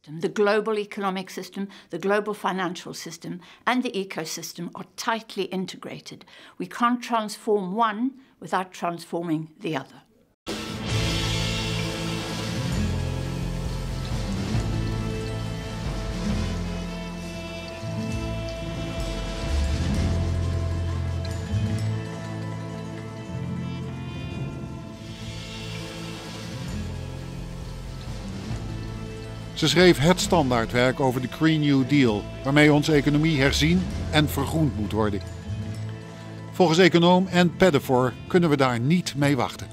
system. The global economic system, the global financial system, and the ecosystem are tightly integrated. We can't transform one without transforming the other. Ze schreef het standaardwerk over de Green New Deal, waarmee onze economie herzien en vergroend moet worden. Volgens Econoom Ann Pettifor kunnen we daar niet mee wachten.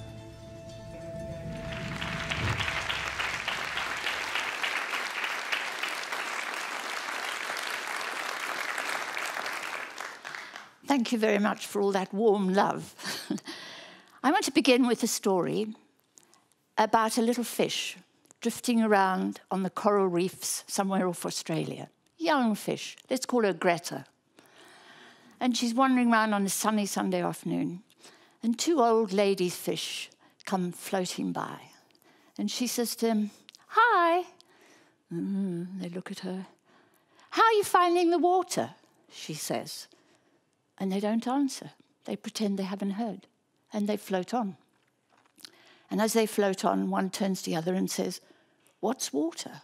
Thank you very much for all that warm love. I want to begin with a story about a little fish drifting around on the coral reefs somewhere off Australia. Young fish, let's call her Greta. And she's wandering around on a sunny Sunday afternoon, and two old lady fish come floating by. And she says to them, "Hi." They look at her. "How are you finding the water?" she says. And they don't answer. They pretend they haven't heard. And they float on. And as they float on, one turns to the other and says, "What's water?"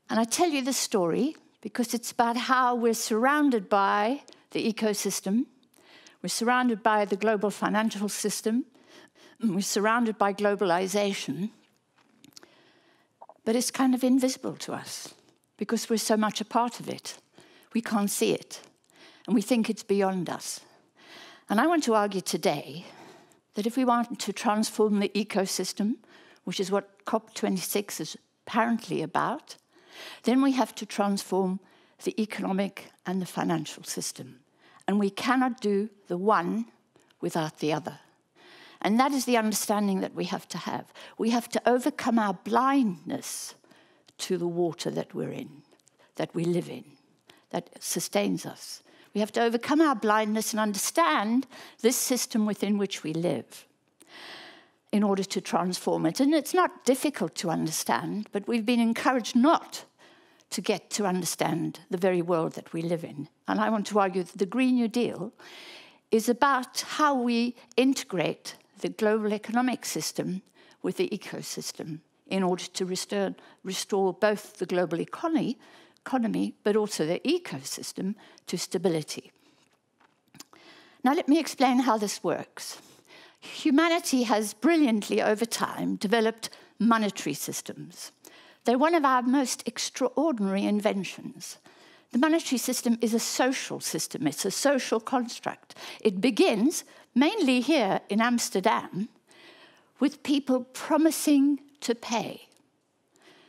And I tell you this story because it's about how we're surrounded by the ecosystem, we're surrounded by the global financial system, we're surrounded by globalization, but it's kind of invisible to us because we're so much a part of it. We can't see it, and we think it's beyond us. And I want to argue today that if we want to transform the ecosystem, which is what COP26 is apparently about, then we have to transform the economic and the financial system. And we cannot do the one without the other. And that is the understanding that we have to have. We have to overcome our blindness to the water that we're in, that we live in, that sustains us. We have to overcome our blindness and understand this system within which we live in order to transform it. And it's not difficult to understand, but we've been encouraged not to get to understand the very world that we live in. And I want to argue that the Green New Deal is about how we integrate the global economic system with the ecosystem in order to restore both the global economy, but also the ecosystem to stability. Now let me explain how this works. Humanity has brilliantly over time developed monetary systems. They're one of our most extraordinary inventions. The monetary system is a social system. It's a social construct. It begins, mainly here in Amsterdam, with people promising to pay.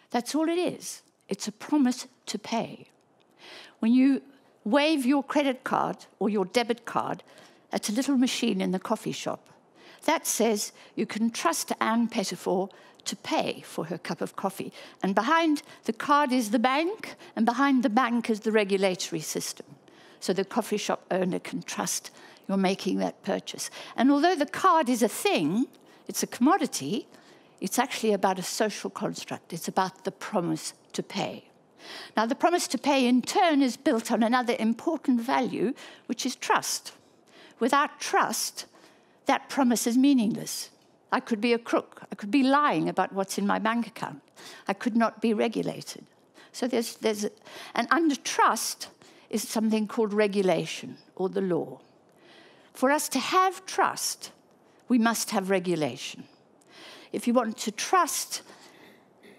That's all it is. It's a promise to pay. When you wave your credit card or your debit card at a little machine in the coffee shop, that says you can trust Ann Pettifor to pay for her cup of coffee. And behind the card is the bank, and behind the bank is the regulatory system. So the coffee shop owner can trust you're making that purchase. And although the card is a thing, it's a commodity, it's actually about a social construct. It's about the promise to pay. Now, the promise to pay, in turn, is built on another important value, which is trust. Without trust, that promise is meaningless. I could be a crook. I could be lying about what's in my bank account. I could not be regulated. So and under trust is something called regulation, or the law. For us to have trust, we must have regulation. If you want to trust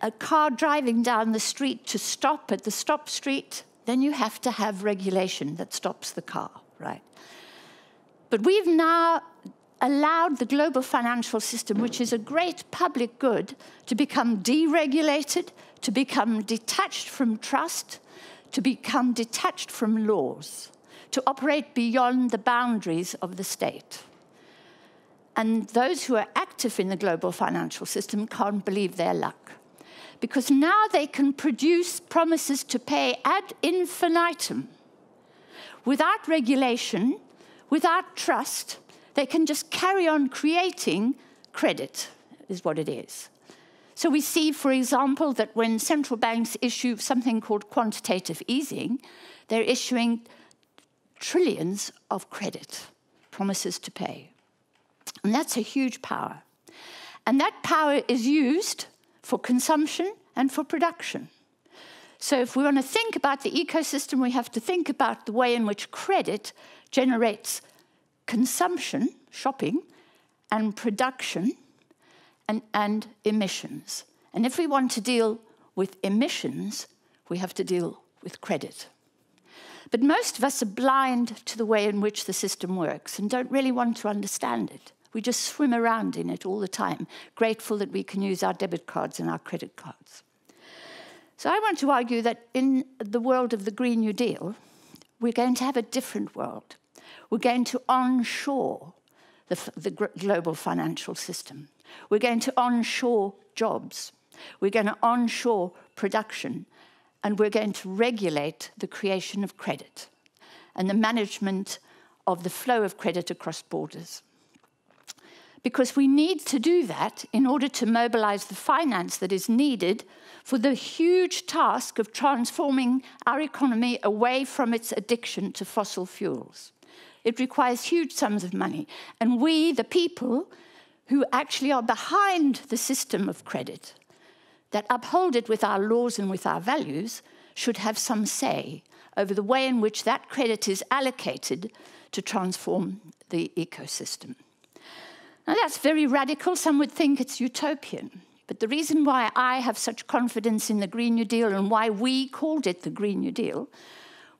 a car driving down the street to stop at the stop street, then you have to have regulation that stops the car, right? But we've now allowed the global financial system, which is a great public good, to become deregulated, to become detached from trust, to become detached from laws, to operate beyond the boundaries of the state. And those who are active in the global financial system can't believe their luck, because now they can produce promises to pay ad infinitum. Without regulation, without trust, they can just carry on creating credit, is what it is. So we see, for example, that when central banks issue something called quantitative easing, they're issuing trillions of credit, promises to pay. And that's a huge power. And that power is used for consumption and for production. So if we want to think about the ecosystem, we have to think about the way in which credit generates consumption, shopping, and production, and emissions. And if we want to deal with emissions, we have to deal with credit. But most of us are blind to the way in which the system works and don't really want to understand it. We just swim around in it all the time, grateful that we can use our debit cards and our credit cards. So I want to argue that in the world of the Green New Deal, we're going to have a different world. We're going to onshore the global financial system. We're going to onshore jobs. We're going to onshore production. And we're going to regulate the creation of credit and the management of the flow of credit across borders. Because we need to do that in order to mobilize the finance that is needed for the huge task of transforming our economy away from its addiction to fossil fuels. It requires huge sums of money. And we, the people who actually are behind the system of credit, that uphold it with our laws and with our values, should have some say over the way in which that credit is allocated to transform the ecosystem. Now, that's very radical. Some would think it's utopian. But the reason why I have such confidence in the Green New Deal and why we called it the Green New Deal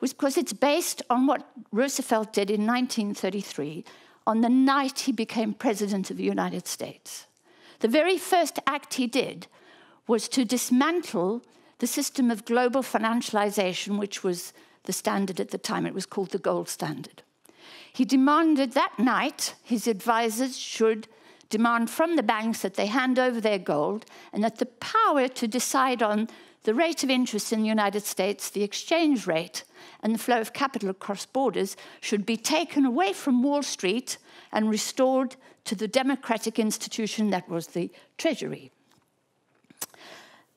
was because it's based on what Roosevelt did in 1933 on the night he became President of the United States. The very first act he did was to dismantle the system of global financialization, which was the standard at the time. It was called the gold standard. He demanded that night his advisors should demand from the banks that they hand over their gold and that the power to decide on the rate of interest in the United States, the exchange rate, and the flow of capital across borders should be taken away from Wall Street and restored to the democratic institution that was the Treasury.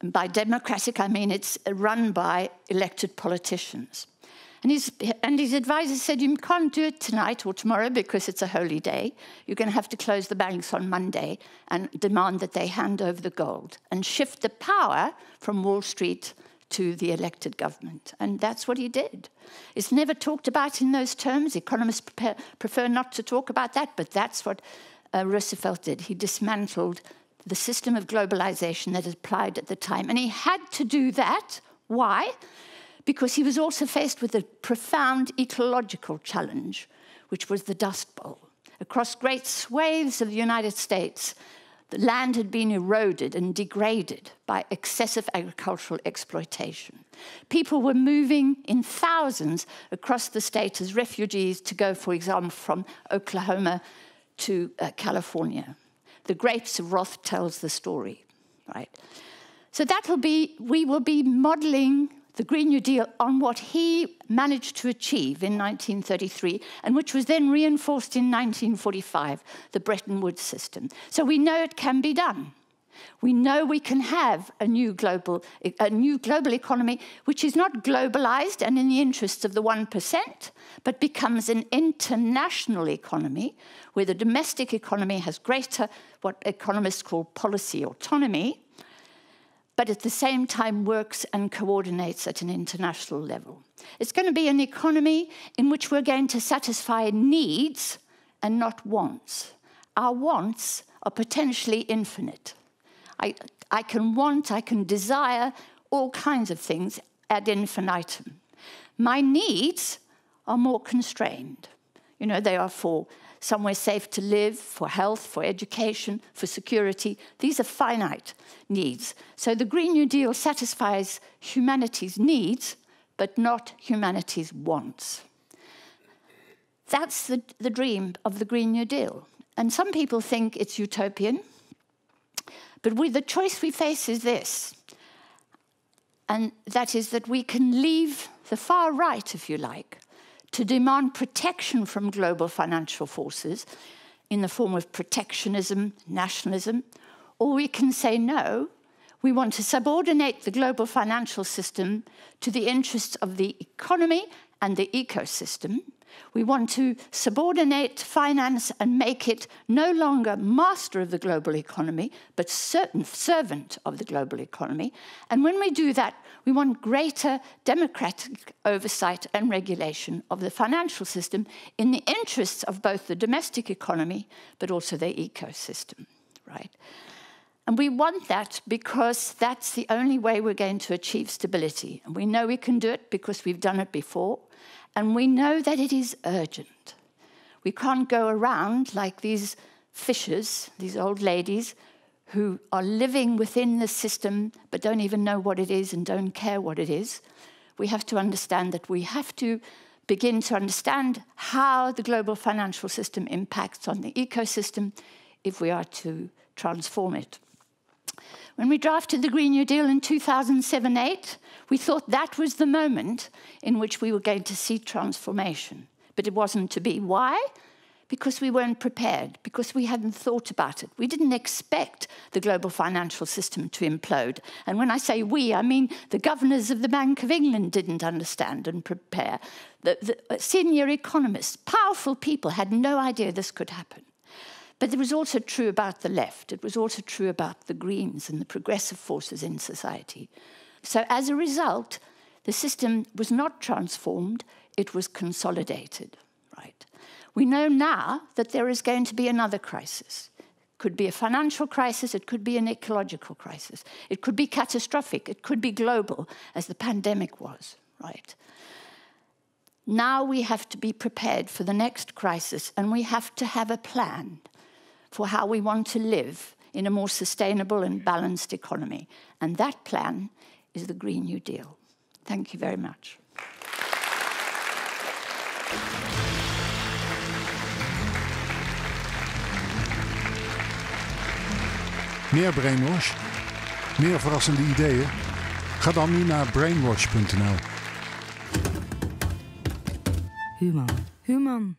And by democratic, I mean it's run by elected politicians. And his advisors said, you can't do it tonight or tomorrow because it's a holy day. You're going to have to close the banks on Monday and demand that they hand over the gold and shift the power from Wall Street to the elected government. And that's what he did. It's never talked about in those terms. Economists prefer not to talk about that, but that's what Roosevelt did. He dismantled the system of globalization that applied at the time. And he had to do that. Why? Because he was also faced with a profound ecological challenge, which was the Dust Bowl. Across great swathes of the United States, the land had been eroded and degraded by excessive agricultural exploitation. People were moving in thousands across the state as refugees to go, for example, from Oklahoma to California. The Grapes of Wrath tells the story, right? So we will be modeling the Green New Deal on what he managed to achieve in 1933, and which was then reinforced in 1945, the Bretton Woods system. So we know it can be done. We know we can have a new global economy, which is not globalized and in the interests of the 1%, but becomes an international economy, where the domestic economy has greater, what economists call policy autonomy, but at the same time works and coordinates at an international level. It's going to be an economy in which we're going to satisfy needs and not wants. Our wants are potentially infinite. I can want, I can desire all kinds of things ad infinitum. My needs are more constrained. You know, they are for somewhere safe to live, for health, for education, for security. These are finite needs. So the Green New Deal satisfies humanity's needs, but not humanity's wants. That's the dream of the Green New Deal. And some people think it's utopian, but the choice we face is this, and that is that we can leave the far right, if you like, to demand protection from global financial forces in the form of protectionism, nationalism, or we can say no We want to subordinate the global financial system to the interests of the economy and the ecosystem. We want to subordinate finance and make it no longer master of the global economy, but certain servant of the global economy. And when we do that, we want greater democratic oversight and regulation of the financial system in the interests of both the domestic economy, but also the ecosystem, right? And we want that because that's the only way we're going to achieve stability. And we know we can do it because we've done it before. And we know that it is urgent. We can't go around like these fishers, these old ladies, who are living within the system but don't even know what it is and don't care what it is. We have to understand that we have to begin to understand how the global financial system impacts on the ecosystem if we are to transform it. When we drafted the Green New Deal in 2007-8, we thought that was the moment in which we were going to see transformation. But it wasn't to be. Why? Because we weren't prepared, because we hadn't thought about it. We didn't expect the global financial system to implode. And when I say we, I mean the governors of the Bank of England didn't understand and prepare. The senior economists, powerful people, had no idea this could happen. But it was also true about the left. It was also true about the Greens and the progressive forces in society. So as a result, the system was not transformed, it was consolidated, right? We know now that there is going to be another crisis. It could be a financial crisis, it could be an ecological crisis. It could be catastrophic, it could be global, as the pandemic was, right? Now we have to be prepared for the next crisis, and we have to have a plan for how we want to live in a more sustainable and balanced economy. And that plan is the Green New Deal. Thank you very much. Meer brainwash? Meer verrassende ideeën? Ga dan nu naar brainwash.nl. Human.